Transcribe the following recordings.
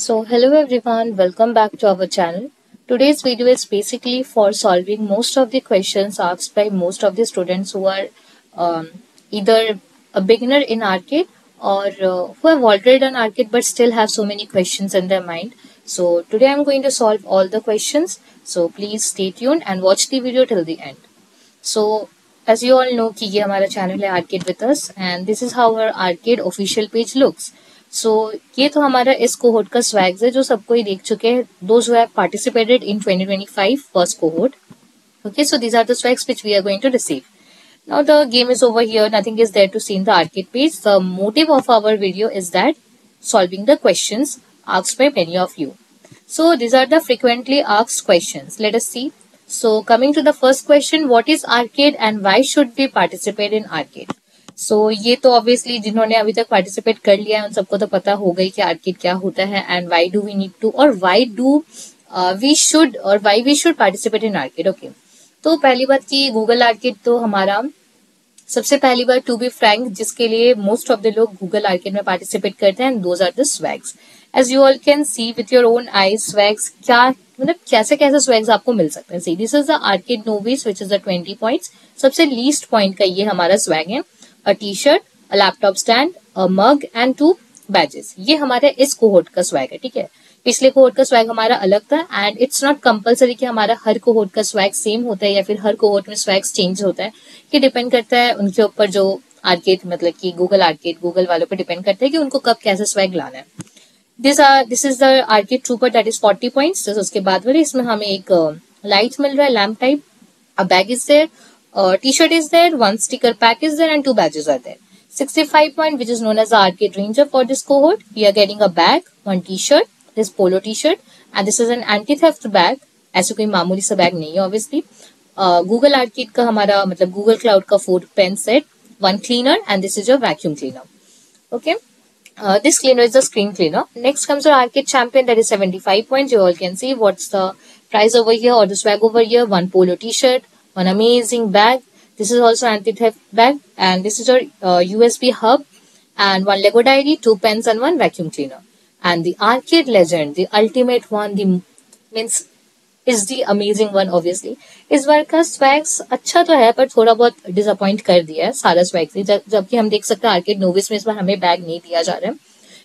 So hello everyone, welcome back to our channel. Today's video is basically for solving most of the questions asked by most of the students who are either a beginner in arcade or who have already done arcade but still have so many questions in their mind. So today I'm going to solve all the questions. So please stay tuned and watch the video till the end. So as you all know कि ये हमारा channel है Arcade with us and this is how our arcade official page looks. So ये तो हमारा इस cohort का swags है जो सबको ही देख चुके हैं, those who have participated in 2025 first cohort. Okay, so these are the swags which we are going to receive. Now the game is over here, nothing is there to see in the arcade page. The motive of our video is that solving the questions asked by many of you. So these are the frequently asked questions. Let us see. So coming to the first question, what is arcade and why should we participate in arcade? So ये तो obviously जिन्होंने अभी तक participate कर लिया है उन सबको तो पता हो गई कि arcade क्या होता है and why do we need to और why do we should और why we should participate in arcade. Okay. तो पहली बात कि Google Arcade तो हमारा सबसे पहली बार टू बी फ्रैंक जिसके लिए मोस्ट ऑफ द लोग गूगल आर्केड में पार्टिसिपेट करते हैं those are the swags. As you all can see with your own eyes swags क्या मतलब कैसे कैसे स्वैग्स आपको मिल सकते हैं. See this is the arcade novice which is the 20 points. सबसे लीस्ट पॉइंट का ये हमारा स्वैग है. A T shirt, a laptop stand, a mug and 2 badges. ये हमारे इस कोहोर्ट का स्वैग है. ठीक है, पिछले कोहोर्ट का स्वैग हमारा अलग था एंड इट्स नॉट कंपलसरी कि हमारा हर कोहोर्ट का स्वैग सेम होता है या फिर हर कोहोर्ट में स्वैग्स चेंज होता है. ये डिपेंड करता है उनके ऊपर जो आर्केड मतलब कि गूगल आर्केड गूगल वालों पर डिपेंड करता है कि उनको कब कैसे स्वैग लाना है. This is the arcade trooper that is 40 points. उसके बाद वाले इसमें हमें एक लाइट मिल रहा है lamp type. A bag is there, T shirt is there, 1 sticker pack is there and 2 badges are there. 65 point which is known as the arcade ranger for this cohort. We are getting a bag, 1 t-shirt, this polo t-shirt and this is an anti-theft bag. ऐसे कोई मामूली सा bag नहीं है obviously. Google arcade का हमारा मतलब Google Cloud का 4 pen set, 1 cleaner and this is your vacuum cleaner. Okay. This cleaner is the screen cleaner. Next comes our arcade champion that is 75 points. You all can see what's the prize over here or the swag over here. 1 polo t-shirt, 1 amazing bag. This is also anti-theft bag and this is your USB hub and 1 Lego diary, 2 pens and 1 vacuum cleaner. And the arcade legend, the ultimate one, the means is the amazing one obviously. इस बार का swags अच्छा तो है पर थोड़ा बहुत disappoint कर दिया है सारा स्वैग से. जबकि हम देख सकते हैं आर्केड नोविस में इस बार हमें बैग नहीं दिया जा रहा है.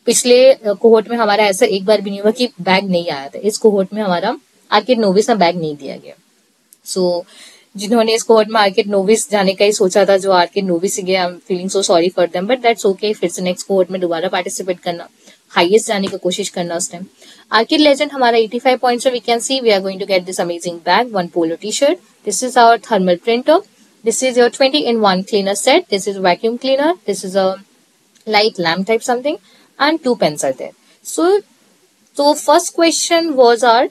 पिछले कोहोर्ट में हमारा ऐसा एक बार भी नहीं हुआ कि बैग नहीं आया था. इस कोहोर्ट में हमारा आर्केड नोविस में बैग नहीं दिया गया. सो जिन्होंने इस कोहोर्ट में आर्केड नोविस जाने का ही सोचा था जो आर्केड नोविस गए, I am feeling so sorry for them but that's okay. फिर से नेक्स्ट कोहोर्ट में दोबारा पार्टिसिपेट करना, हाईएस्ट जाने की कोशिश करना उस टाइम. आर्केड लेजेंड हमारा 85 points. We can see we are going to get this amazing bag, 1 polo T shirt. This is our thermal printer. This is your 20-in-1 cleaner set. This is vacuum cleaner. This is a light lamp type something and 2 pens are there. So first question was our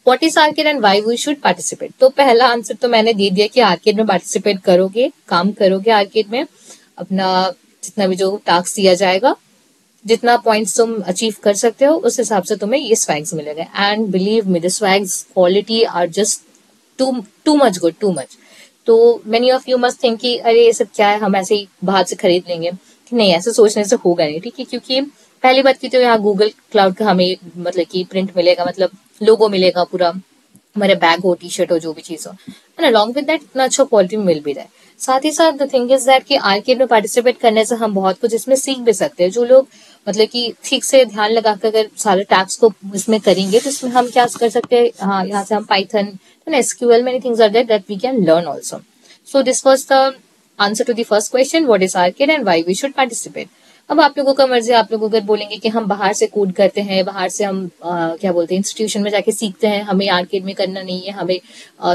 what is arcade and why we should participate. तो पहला answer तो मैंने दे दिया कि arcade में participate करोगे, काम करोगे आर्केड में, अपना जितना भी जो टास्क दिया जाएगा, जितना पॉइंट्स तुम अचीव कर सकते हो उस हिसाब से तुम्हें ये स्वैग्स मिलेंगे. And believe me the swags quality are just too much good, too much. तो many of you must think कि अरे ये सब क्या है, हम ऐसे ही बाहर से खरीद लेंगे. नहीं, ऐसे सोचने से होगा नहीं. ठीक है, क्योंकि पहली बात की तो यहाँ गूगल क्लाउड का हमें मतलब कि प्रिंट मिलेगा, मतलब लोगो मिलेगा पूरा, हमारे बैग हो, टी शर्ट हो, जो भी चीज हो, एंड अलॉन्ग विद दैट इतना अच्छा क्वालिटी में मिल भी रहा है. साथ ही साथ द थिंग इज दैट कि आर्केड में पार्टिसिपेट करने से हम बहुत कुछ इसमें सीख भी सकते हैं. जो लोग मतलब कि ठीक से ध्यान लगाकर अगर सारे टैक्स को इसमें करेंगे तो इसमें हम क्या कर सकते हैं. हाँ, यहाँ से हम Python, SQL, many things are there that we can learn also. So this was the answer to the first question, what is arcade and why we should participate. अब आप लोगों का मर्जी, आप लोग अगर बोलेंगे कि हम बाहर से कोड करते हैं, बाहर से हम क्या बोलते हैं इंस्टीट्यूशन में जाके सीखते हैं, हमें आर्केड में करना नहीं है, हमें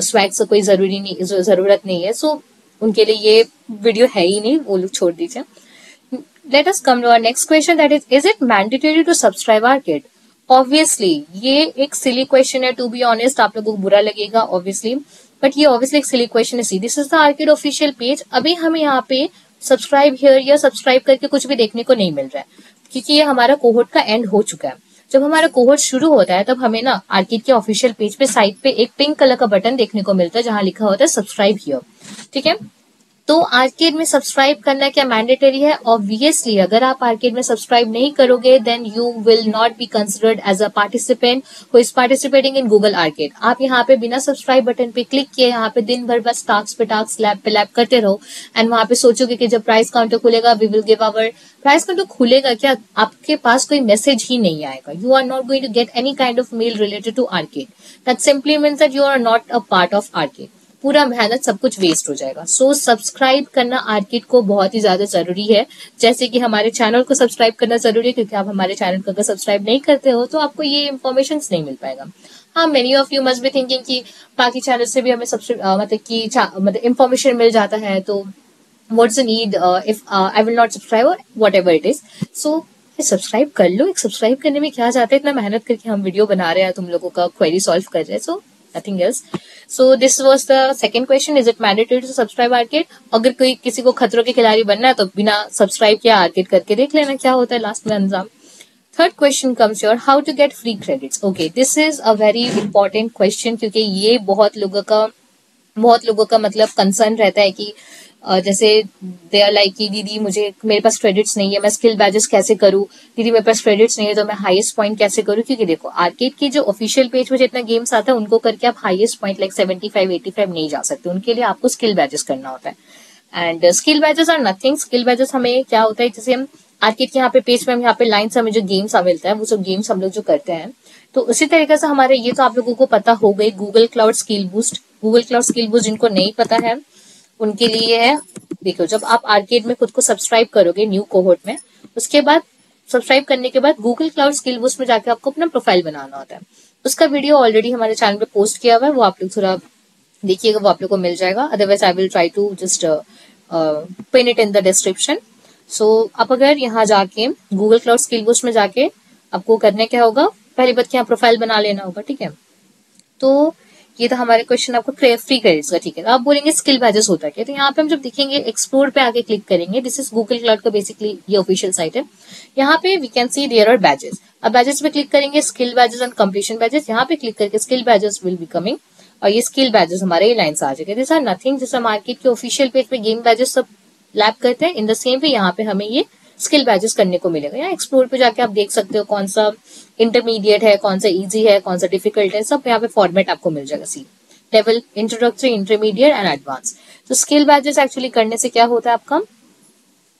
स्वैग से कोई जरूरत नहीं है, सो उनके लिए ये वीडियो है ही नहीं, वो लोग छोड़ दीजिए. Let us come to our next question that is it mandatory to subscribe arcade. Obviously ये एक सिली क्वेश्चन है, टू बी ऑनेस्ट. आप लोगों को बुरा लगेगा ऑब्वियसली, बट ये ऑब्वियसली एक सिली क्वेश्चन है. सी this is the arcade official page. अभी हमें यहाँ पे सब्सक्राइब हियर या सब्सक्राइब करके कुछ भी देखने को नहीं मिल रहा है क्योंकि ये हमारा कोहोर्ट का एंड हो चुका है. जब हमारा कोहोर्ट शुरू होता है तब हमें ना आर्केड के ऑफिशियल पेज पे साइड पे एक पिंक कलर का बटन देखने को मिलता है जहां लिखा होता है सब्सक्राइब हियर. ठीक है, तो आर्केड में सब्सक्राइब करना क्या मैंडेटरी है? ऑब्वियसली अगर आप आर्केड में सब्सक्राइब नहीं करोगे then you will not be considered as a participant who is participating in Google arcade. आप यहाँ पे बिना सब्सक्राइब बटन पे क्लिक किए यहाँ पे दिन भर बस टास्क पे टास्क, लैब पे लैब करते रहो एंड वहां पे सोचोगे कि जब प्राइस काउंटर खुलेगा we will give our price counter खुलेगा क्या, आपके पास कोई मैसेज ही नहीं आएगा। You are not going to get any kind of mail related to arcade. That simply means that you are not a part of arcade. पूरा मेहनत सब कुछ वेस्ट हो जाएगा। सो सब्सक्राइब करना आर्किड को बहुत ही ज्यादा जरूरी है, जैसे कि हमारे चैनल को सब्सक्राइब करना जरूरी है, क्योंकि आप हमारे चैनल को अगर सब्सक्राइब नहीं करते हो तो आपको ये इन्फॉर्मेशन नहीं मिल पाएगा। हाँ, many of you must be thinking कि बाकी चैनल से भी हमें मतलब कि मतलब इन्फॉर्मेशन मिल जाता है, तो what's the need if I will not subscribe और whatever it is. So subscribe कर लो। एक सब्सक्राइब करने में क्या जाता है, इतना मेहनत करके हम वीडियो बना रहे हैं, तुम लोगों का क्वेरी सॉल्व कर रहे हैं, सो nothing else. So this was the second question, is it mandatory to subscribe arcade? अगर कोई किसी को खतरों के खिलाड़ी बनना है तो बिना सब्सक्राइब किया आर्केड करके देख लेना क्या होता है लास्ट में अंजाम। Third question comes your how to get free credits. Okay, this is a very important question, क्योंकि ये बहुत लोगों का मतलब कंसर्न रहता है कि जैसे दे आर लाइक कि दीदी मेरे पास क्रेडिट्स नहीं है, मैं स्किल बैजेस कैसे करूं, दीदी मेरे पास क्रेडिट्स नहीं है तो मैं हाईएस्ट पॉइंट कैसे करूं। क्योंकि देखो आर्केड की जो ऑफिशियल पेज पे जितना गेम्स आता है उनको करके आप हाईएस्ट पॉइंट लाइक 75 85 नहीं जा सकते, उनके लिए आपको स्किल बैजेस करना होता है। And skill badges are nothing. Skill badges हमें क्या होता है, जैसे हम आर्केड के यहाँ पे पेज पे हम यहाँ पे लाइन से हमें जो गेम्स मिलता है वो सब गेम्स हम लोग जो करते हैं, तो उसी तरीके से हमारे ये तो आप लोगों को पता हो गई Google cloud skill boost. Google cloud skill boost जिनको नहीं पता है उनके लिए है, देखो जब आप आर्केड में खुद को सब्सक्राइब करोगे न्यू कोहोर्ट में, उसके बाद सब्सक्राइब करने के बाद गूगल क्लाउड स्किल बूस्ट में जाके आपको अपना प्रोफाइल बनाना होता है। उसका वीडियो ऑलरेडी हमारे चैनल पे पोस्ट किया हुआ है, वो आप लोग थोड़ा देखिएगा, वो आप लोग को मिल जाएगा। Otherwise I will try to just pin it in the description. सो आप अगर यहाँ जाके गूगल क्लाउड स्किल बूस्ट में जाके आपको करने क्या होगा, पहली बात यहाँ प्रोफाइल बना लेना होगा, ठीक है। तो ये था हमारे क्वेश्चन आपको फ्री क्रेडिट्स का, ठीक है। आप बोलेंगे स्किल बैजेस होता है, तो यहाँ पे हम जब देखेंगे एक्सप्लोर पे आगे क्लिक करेंगे, दिस इज गूगल क्लाउड का बेसिकली ये ऑफिशियल साइट है। यहाँ पे we can see there are badges. अब बैजेस पे क्लिक करेंगे, skill badges and completion badges, यहाँ पे क्लिक करके skill badges will be coming, और ये स्किल बैजेस हमारे ये लाइन से आ जाएंगे। दिस आर नथिंग, जैसे मार्केट के ऑफिशियल पेज पे गेम बैजेस सब लैब करते हैं, इन द सेम वे यहाँ पे हमें ये स्किल बैजेस करने को मिलेगा। यहाँ एक्सप्लोर पे जाके आप देख सकते हो कौन सा इंटरमीडिएट है, कौन सा इजी है, कौन सा डिफिकल्ट है, सब यहाँ पे फॉर्मेट आपको मिल जाएगा, see level, introductory, intermediate and advance. तो स्किल बैजेस एक्चुअली करने से क्या होता है, आपका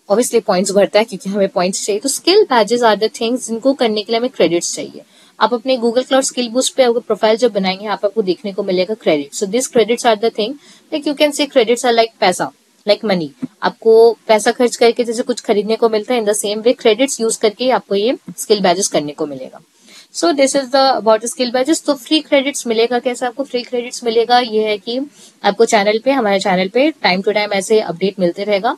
ऑब्वियसली पॉइंट्स बढ़ता है क्योंकि हमें पॉइंट्स चाहिए। तो skill badges are the things जिनको करने के लिए हमें क्रेडिट्स चाहिए। आप अपने गूगल क्लाउड स्किल बूस्ट पे आपको प्रोफाइल जब बनाएंगे यहाँ पे आपको देखने को मिलेगा credit. So this credits are the thing, like you can say credits are like पैसा, लाइक मनी। आपको पैसा खर्च करके जैसे कुछ खरीदने को मिलता है, इन the same way credits use करके आपको ये स्किल बैजेस करने को मिलेगा। So this is the about skill badges. तो फ्री क्रेडिट्स मिलेगा कैसे आपको? फ्री क्रेडिट्स मिलेगा ये है कि आपको चैनल पे, हमारे चैनल पे टाइम टू टाइम ऐसे अपडेट मिलते रहेगा,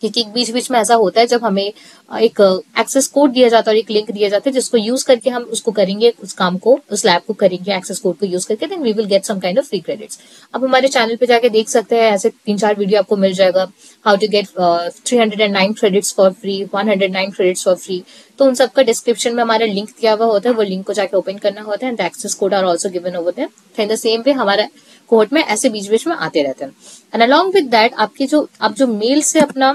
क्योंकि बीच बीच में ऐसा होता है जब हमें एक एक्सेस कोड दिया जाता है और एक लिंक दिया जाता है जिसको यूज करके हम उसको करेंगे, उस काम को, उस लैब को करेंगे एक्सेस कोड को यूज करके, then we will get some kind of free credits. अब हमारे चैनल पे जाके देख सकते हैं, ऐसे 3-4 वीडियो आपको मिल जाएगा, how to get 309 credits for free, 109 credits for free. तो उन सबका डिस्क्रिप्शन में हमारा लिंक दिया हुआ होता है, वो लिंक को जाके ओपन करना होता है and access code are also given over there. In the same way हमारा कोड में ऐसे बीच बीच में आते रहते हैं। एंड अलॉन्ग विद दैट आप जो मेल से अपना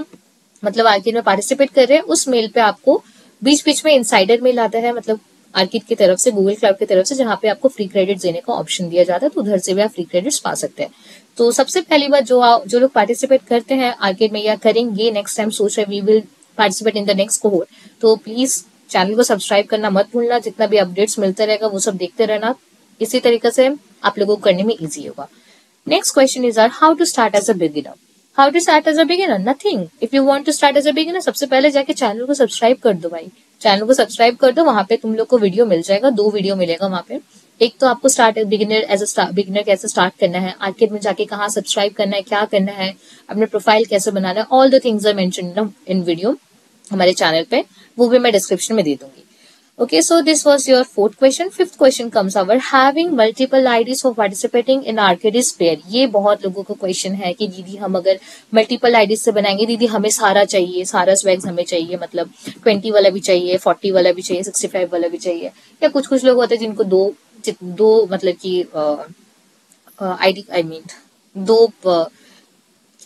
मतलब आर्किड में पार्टिसिपेट कर रहे हैं, उस मेल पे आपको बीच बीच में इनसाइडर मेल आता है, मतलब आर्किड की तरफ से, गूगल क्लाउड की तरफ से, जहाँ पे आपको फ्री क्रेडिट देने का ऑप्शन दिया जाता है, तो उधर से भी आप फ्री क्रेडिट्स पा सकते हैं। तो सबसे पहली बात, जो लोग पार्टिसिपेट करते हैं आर्किड में या करेंगे नेक्स्ट टाइम, सोच रहे we will participate in the next cohort, तो प्लीज चैनल को सब्सक्राइब करना मत भूलना, जितना भी अपडेट्स मिलते रहेगा वो सब देखते रहना, इसी तरीके से आप लोगों को करने में ईजी होगा। Next question is how to start as a beginner. How to start as a beginner? Nothing. If you want to start as a beginner, सबसे पहले जाके चैनल को सब्सक्राइब कर दो भाई, चैनल को सब्सक्राइब कर दो। वहां पे तुम लोग को वीडियो मिल जाएगा, 2 वीडियो मिलेगा वहां पे। एक तो आपको स्टार्ट बिगिनर बिगिनर कैसे स्टार्ट करना है, आर्किड में जाके कहाँ सब्सक्राइब करना है, क्या करना है, अपने प्रोफाइल कैसे बनाना है, all the things are mentioned in video हमारे चैनल पे, वो भी मैं डिस्क्रिप्शन में दे दूंगी। Okay, so this was your 4th question. 5th question comes our having multiple IDs for participating in arcade is fair. ये बहुत लोगों का क्वेश्चन है कि दीदी हम अगर मल्टीपल आईडीज से बनाएंगे, दीदी हमें सारा चाहिए, सारा स्वैग्स हमें चाहिए, मतलब 20 वाला भी चाहिए, 40 वाला भी चाहिए, 65 वाला भी चाहिए, या कुछ लोग होते हैं जिनको दो मतलब कि आईडी, आई मीन 2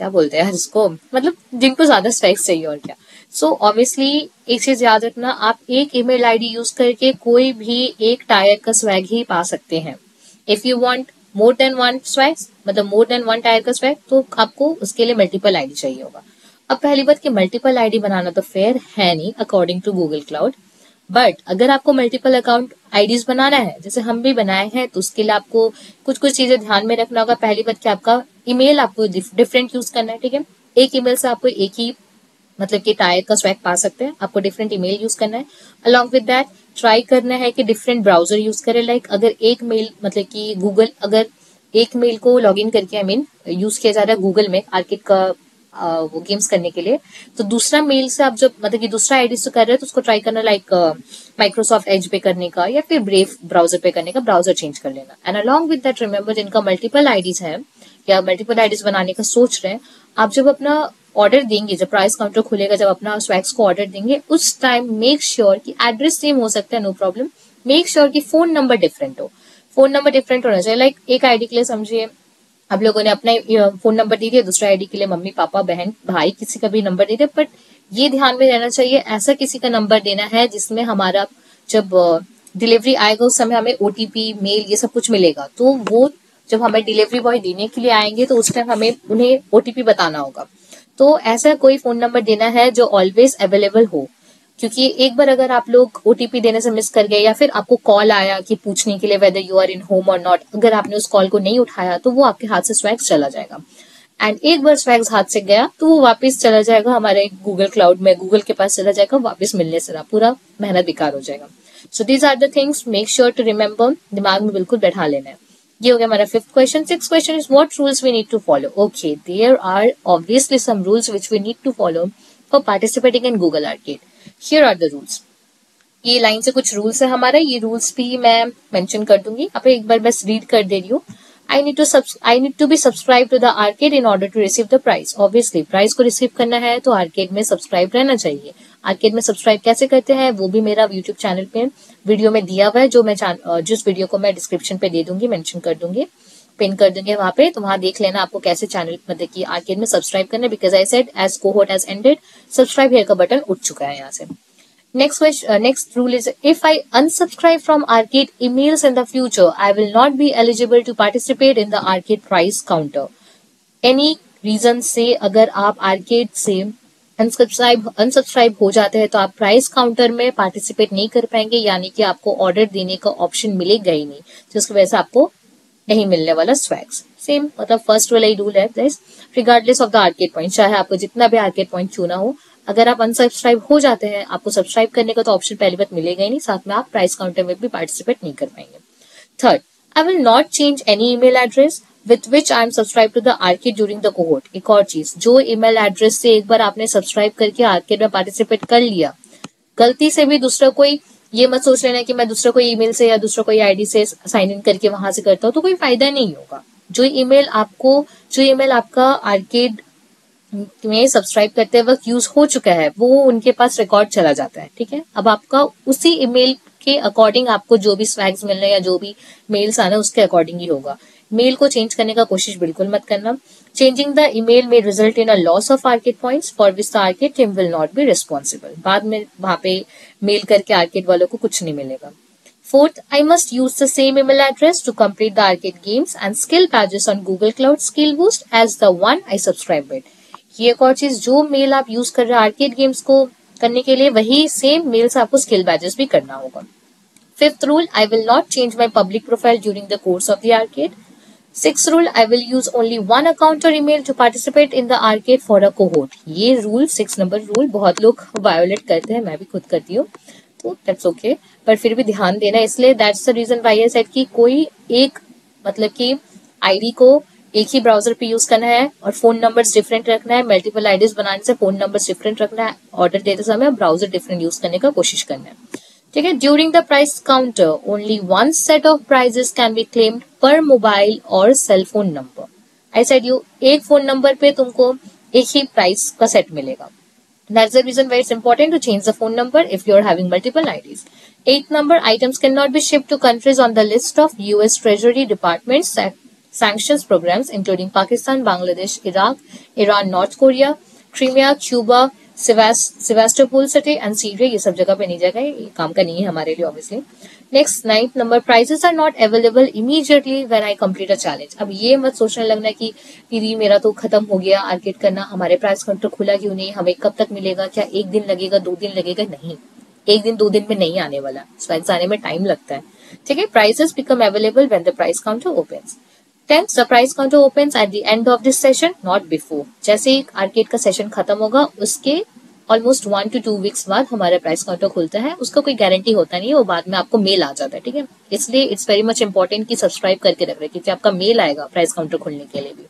क्या बोलते हैं यार इसको, मतलब जिनको ज्यादा स्ट्राइक्स चाहिए और क्या। सो ऑब्वियसली एक चीज याद रखना, आप एक ईमेल आईडी यूज करके कोई भी एक टायर का स्वैग ही पा सकते हैं। If you want more than one swags, मतलब मोर देन वन टायर का स्वैग, तो आपको उसके लिए मल्टीपल आईडी चाहिए होगा। अब पहली बात कि मल्टीपल आईडी बनाना तो फेयर है नहीं according to Google Cloud, but अगर आपको मल्टीपल अकाउंट आईडीज बनाना है, जैसे हम भी बनाए हैं, तो उसके लिए आपको कुछ कुछ चीजें ध्यान में रखना होगा। पहली बात कि आपका ईमेल आपको डिफरेंट यूज करना है, ठीक है। एक ईमेल से आपको एक ही मतलब कि टायर का स्वैग पा सकते हैं, आपको डिफरेंट ईमेल यूज करना है। अलॉन्ग विद दैट ट्राई करना है कि डिफरेंट ब्राउजर यूज करें। लाइक अगर एक मेल मतलब कि गूगल, अगर एक मेल को लॉग इन करके यूज किया जा रहा है गूगल में आर्किड का वो गेम्स करने के लिए, तो दूसरा मेल से आप जब मतलब कि दूसरा आईडी से कर रहे हैं तो उसको ट्राई करना, लाइक माइक्रोसॉफ्ट एज पे करने का या फिर ब्रेव ब्राउजर पे करने का, ब्राउजर चेंज कर लेना। And along with that remember, जिनका मल्टीपल आईडीज है या मल्टीपल आईडीज बनाने का सोच रहे हैं, आप जब अपना ऑर्डर देंगे, जब प्राइस काउंटर खुलेगा, जब अपना स्वैग्स को ऑर्डर देंगे, उस टाइम मेक श्योर कि एड्रेस सेम हो सकता है, नो प्रॉब्लम। मेक श्योर कि फोन नंबर डिफरेंट हो, फोन नंबर डिफरेंट होना चाहिए। लाइक एक आईडी के लिए समझिए आप लोगों ने अपना फोन नंबर दे दिया, दूसरा आईडी के लिए मम्मी पापा बहन भाई किसी का भी नंबर दे दिया, बट ये ध्यान में रहना चाहिए ऐसा किसी का नंबर देना है जिसमें हमारा जब डिलीवरी आएगा उस समय हमें ओटीपी मेल ये सब कुछ मिलेगा, तो वो जब हमें डिलीवरी बॉय देने के लिए आएंगे तो उस टाइम हमें उन्हें ओटीपी बताना होगा। तो ऐसा कोई फोन नंबर देना है जो ऑलवेज अवेलेबल हो, क्योंकि एक बार अगर आप लोग ओटीपी देने से मिस कर गए या फिर आपको कॉल आया कि पूछने के लिए whether you are in home और नॉट, अगर आपने उस कॉल को नहीं उठाया तो वो आपके हाथ से स्वैग्स चला जाएगा। एंड एक बार स्वैग्स हाथ से गया तो वो वापस चला जाएगा हमारे गूगल क्लाउड में, गूगल के पास चला जाएगा, वापस मिलने से पूरा मेहनत बेकार हो जाएगा। So these are the things, make sure to remember, दिमाग में बिल्कुल बैठा लेना है। ये हो गया हमारा fifth question. Six question is what rules we need to follow. Okay, there are obviously some rules which we need to follow for participating in Google arcade. Here are the rules. ये line से कुछ rules है हमारा, ये rules भी मैं mention कर दूंगी, आप एक बार बस रीड कर दे रही हूँ। I need to be subscribe to the arcade in order to receive the prize. Obviously prize को रिसीव करना है तो आर्केड में सब्सक्राइब रहना चाहिए। आर्केड में सब्सक्राइब कैसे करते हैं वो भी मेरा यूट्यूब चैनल पे वीडियो में दिया हुआ है, जो मैं जिस वीडियो को मैं डिस्क्रिप्शन पे दे दूंगी, मेंशन कर दूंगी, पिन कर देंगे वहां पे, तो वहां देख लेना आपको कैसे चैनल मतलब कि आर्केड में सब्सक्राइब करना है। Because I said as cohort has ended, subscribe here का बटन उठ चुका है यहाँ से। Next rule is, if I unsubscribe from arcade emails in the future, I will not be eligible to participate in the arcade prize counter. Any reason से अगर आप arcade से अनसब्सक्राइब हो जाते हैं तो आप प्राइस काउंटर में पार्टिसिपेट नहीं कर पाएंगे, यानी कि आपको ऑर्डर देने का ऑप्शन मिलेगा ही नहीं, जिसकी वजह से आपको नहीं मिलने वाला स्वैग्स। सेम मतलब फर्स्ट वाला ही रूल है, regardless of the arcade point, चाहे आपको जितना भी आर्केड पॉइंट चुना हो, अगर आप अनसब्सक्राइब हो जाते हैं आपको सब्सक्राइब करने का तो ऑप्शन पहली बात मिलेगा ही नहीं, साथ में आप प्राइस काउंटर में भी पार्टिसिपेट नहीं कर पाएंगे। Third, I will not change any email address with which I am subscribe to the arcade during the cohort. एक और चीज, जो ईमेल एड्रेस से एक बार आपने सब्सक्राइब करके आर्केड में पार्टिसिपेट कर लिया, गलती से भी दूसरा कोई ये मत सोच लेना कि मैं दूसरा कोई ईमेल से या दूसरा कोई आईडी से साइन इन करके वहां से करता हूँ, तो कोई फायदा नहीं होगा। जो ईमेल आपका आर्केड में सब्सक्राइब करते वक्त यूज हो चुका है वो उनके पास रिकॉर्ड चला जाता है, ठीक है। अब आपका उसी ईमेल के अकॉर्डिंग आपको जो भी स्वैग्स मिलने या जो भी मेल्स आना उसके अकॉर्डिंग ही होगा। मेल को चेंज करने का कोशिश बिल्कुल मत करना। चेंजिंग द ईमेल में result in a loss of arcade points for which the arcade team will not be responsible. बाद में वहां पे मेल करके आर्केड वालों को कुछ नहीं मिलेगा। Fourth, I must use the same email address to complete the arcade games and skill badges on Google Cloud Skill Boost as the one I subscribe with. ये एक और चीज, जो मेल आप यूज कर रहे हैं आर्केड गेम्स को करने के लिए वही सेम मेल से आपको स्किल बैजेस भी करना होगा। Fifth rule, I will not change my public profile during the course of the arcade. Sixth rule, I will use only one account और email to participate in the arcade for a cohort. ये rule 6 number rule बहुत लोग violet करते हैं, मैं भी खुद करती हूँ, तो दैट्स ओके, पर फिर भी ध्यान देना। इसलिए that's the reason why I said कि कोई एक मतलब कि आईडी को एक ही ब्राउजर पे यूज करना है और फोन नंबर्स डिफरेंट रखना है। मल्टीपल आईडीज बनाने से फोन नंबर्स डिफरेंट रखना है, ऑर्डर देते समय ब्राउजर डिफरेंट यूज करने का कोशिश करना है, ठीक है। During the price counter only one set of prizes can be claimed पर मोबाइल और cell phone number. I said you, एक फोन नंबर पे तुमको एक ही प्राइस का सेट मिलेगा। That's the reason why it's important to change the phone number if you're having multiple IDs. 8th number, items cannot be shipped to countries on the list of US Treasury departments sanctions programs including Pakistan, Bangladesh, Iraq, Iran, North Korea, Crimea, Cuba, सेवास्टोपोल city and Syria, ये सब जगह पे नहीं जाएगा, ये काम का नहीं है हमारे लिए obviously. Next 9th number, prizes are not available immediately when I complete a challenge. अब ये मत सोचने लगना कि दीदी मेरा तो खत्म हो गया आर्केड करना, हमारे प्राइस काउंटर खुला क्यों नहीं, हमें कब तक मिलेगा, क्या 1 दिन लगेगा, 2 दिन लगेगा? नहीं, 1 दिन 2 दिन में नहीं आने वाला, स्वैग्स आने में टाइम लगता है, ठीक है। Prices become available when the price counter opens. 10th, the price counter opens at the end of this session, not before। जैसे ही आर्केड का सेशन खत्म होगा उसके ऑलमोस्ट 1 to 2 weeks बाद हमारा प्राइस काउंटर खुलता है। उसका कोई गारंटी होता नहीं है, वो बाद में आपको मेल आ जाता है, ठीक है। इसलिए इट्स वेरी मच इंपॉर्टेंट कि सब्सक्राइब करके रख रहे, क्योंकि आपका मेल आएगा प्राइस काउंटर खुलने के लिए भी।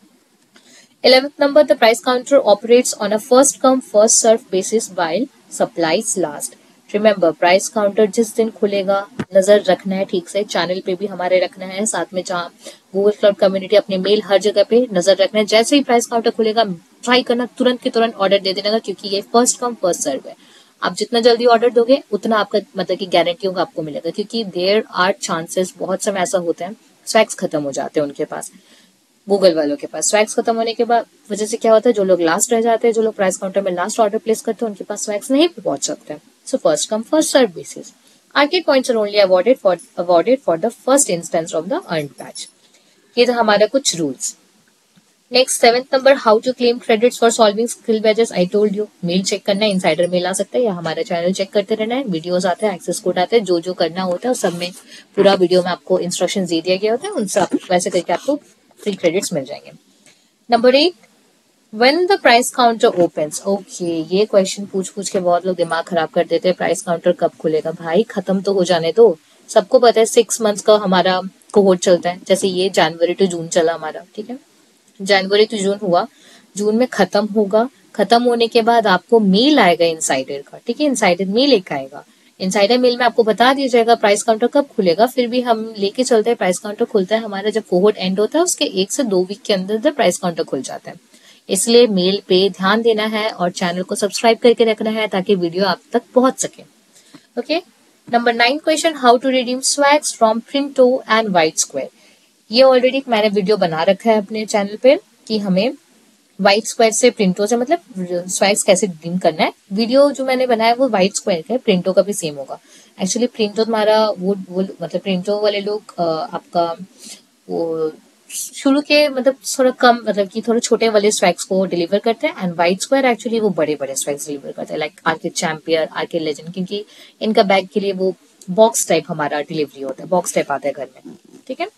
11th number, the price counter operates on a first come first serve basis while supplies last। Remember, price counter जिस दिन खुलेगा नजर रखना है, ठीक से चैनल पे भी हमारे रखना है, साथ में जहाँ गूगल क्लाउड कम्युनिटी, अपने मेल, हर जगह पे नजर रखना है। जैसे ही प्राइस काउंटर खुलेगा ट्राई करना तुरंत के तुरंत ऑर्डर दे देना, क्योंकि ये फर्स्ट कम फर्स्ट सर्व है। आप जितना जल्दी ऑर्डर दोगे उतना आपका मतलब की गारंटी होगा आपको मिलेगा, क्योंकि देयर आर चांसेस, बहुत समय ऐसा होता है स्वैग्स खत्म हो जाते हैं उनके पास, गूगल वालों के पास। स्वैग्स खत्म होने के बाद वजह से क्या होता है, जो लोग लास्ट रह जाते हैं, जो लोग प्राइस काउंटर में लास्ट ऑर्डर प्लेस करते हैं, उनके पास स्वैग्स नहीं पहुंच सकते। So first come first serve basis. Arcade points are only awarded for the first instance of the earned batch. ये था हमारा कुछ rules. Next 7th number, how to claim credits for solving skill batches. I told you, mail check करना है, insider mail आ सकता है, या हमारा चैनल चेक करते रहना है, वीडियोस आते हैं, एक्सेस कोड आते हैं, जो जो करना होता है उस सब में पूरा वीडियो में आपको इंस्ट्रक्शन दे दिया गया होता है, उन सब वैसे करके आपको फ्री क्रेडिट्स मिल जाएंगे। Number 8, when the price counter opens. Okay, ये क्वेश्चन पूछ के बहुत लोग दिमाग खराब कर देते हैं, प्राइस काउंटर कब खुलेगा? भाई खत्म तो हो जाने दो। सबको पता है 6 months का हमारा कोहोर्ट चलता है, जैसे ये जनवरी टू जून चला हमारा, ठीक है। जनवरी टू जून हुआ, जून में खत्म होगा, खत्म होने के बाद आपको मेल आएगा इनसाइडर का, ठीक है। इनसाइडर मेल एक आएगा, इनसाइडर मेल में आपको बता दिया जाएगा प्राइस काउंटर कब खुलेगा। फिर भी हम लेके चलते हैं, प्राइस काउंटर खुलता है हमारा जब कोहोर्ट एंड होता है, उसके 1 से 2 वीक के अंदर प्राइस काउंटर खुल जाता है। इसलिए मेल पे ध्यान देना है और चैनल को सब्सक्राइब करके रखना है ताकि वीडियो आप तक पहुंच सके। Okay, number 9 question, how to redeem swags from Printo and White Square. ये ऑलरेडी मैंने वीडियो बना रखा है अपने चैनल पे कि हमें व्हाइट स्क्वायर से प्रिंटो से मतलब स्वैग्स कैसे रिडीम करना है। वीडियो जो मैंने बनाया वो व्हाइट स्क्वायर का है, प्रिंटो का भी सेम होगा। एक्चुअली प्रिंटो तुम्हारा वो मतलब प्रिंटो वाले लोग आपका वो शुरू के मतलब थोड़ा कम मतलब कि थोड़े छोटे वाले स्वैग्स को डिलीवर करते हैं, एंड व्हाइट स्क्वायर एक्चुअली वो बड़े बड़े स्वैग्स डिलीवर करते हैं, like arcade champion, arcade legend, क्योंकि इनका बैग के लिए वो बॉक्स टाइप हमारा डिलीवरी होता है, बॉक्स टाइप आता है घर में, ठीक है।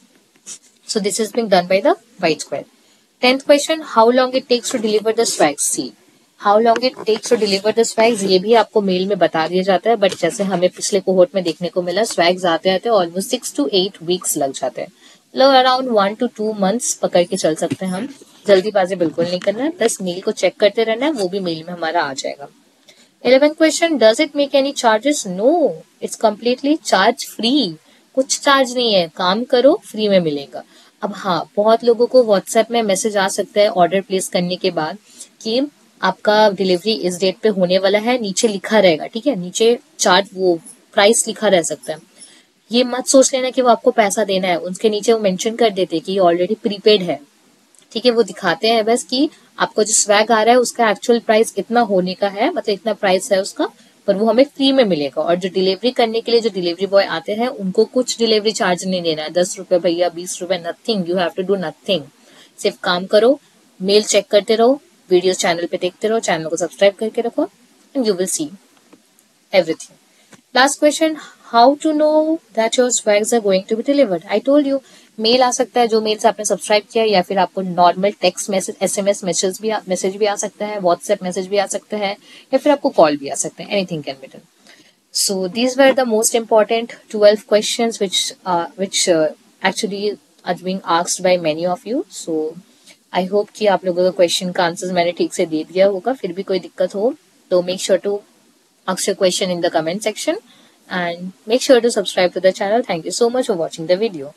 So this is being done by the white square. 10th question, how long it takes to deliver the swags? See, how long it takes to deliver the swags, ये भी आपको मेल में बता दिया जाता है, बट जैसे हमें पिछले कोहोर्ट में देखने को मिला, swags आते आते ऑलमोस्ट 6 to 8 weeks लग जाते हैं, मतलब अराउंड 1 to 2 months पकड़ के चल सकते हैं हम। जल्दीबाजी बिल्कुल नहीं करना है, बस मेल को चेक करते रहना है, वो भी मेल में हमारा आ जाएगा। 11th question, does it make any charges? No, it's completely charge free, कुछ चार्ज नहीं है, काम करो फ्री में मिलेगा। अब हाँ, बहुत लोगों को व्हाट्सएप में मैसेज आ सकता है ऑर्डर प्लेस करने के बाद कि आपका डिलीवरी इस डेट पे होने वाला है, नीचे लिखा रहेगा, ठीक है, नीचे चार्ज वो प्राइस लिखा रह सकता है। ये मत सोच लेना कि वो आपको पैसा देना है, उसके नीचे वो मेंशन कर देते कि ऑलरेडी प्रीपेड है, ठीक है। वो दिखाते हैं बस कि आपको जो स्वैग आ रहा है उसका एक्चुअल प्राइस इतना होने का है, मतलब इतना प्राइस है उसका, पर वो हमें फ्री में मिलेगा। और जो डिलीवरी करने के लिए जो डिलीवरी बॉय आते हैं उनको कुछ डिलीवरी चार्ज नहीं देना है, 10 रुपए भैया, 20 रुपए, nothing, you have to do nothing. सिर्फ काम करो, मेल चेक करते रहो, वीडियो चैनल पे देखते रहो, चैनल को सब्सक्राइब करके रखो, and you will see everything. Last question, how to know that your swags are going to be delivered? I told you, mail आ सकता है, जो मेल से आपने सब्सक्राइब किया, या फिर आपको normal text message, SMS message भी आ सकता है, व्हाट्सएप मैसेज भी आ सकता है, या फिर आपको कॉल भी आ सकते हैं, anything can be done. So these were the most important 12 questions which actually are being asked by many of you. So I hope कि आप लोगों का क्वेश्चन का आंसर्स मैंने ठीक से दे दिया होगा। फिर भी कोई दिक्कत हो तो make sure to ask your question in the comment section and make sure to subscribe to the channel. Thank you so much for watching the video.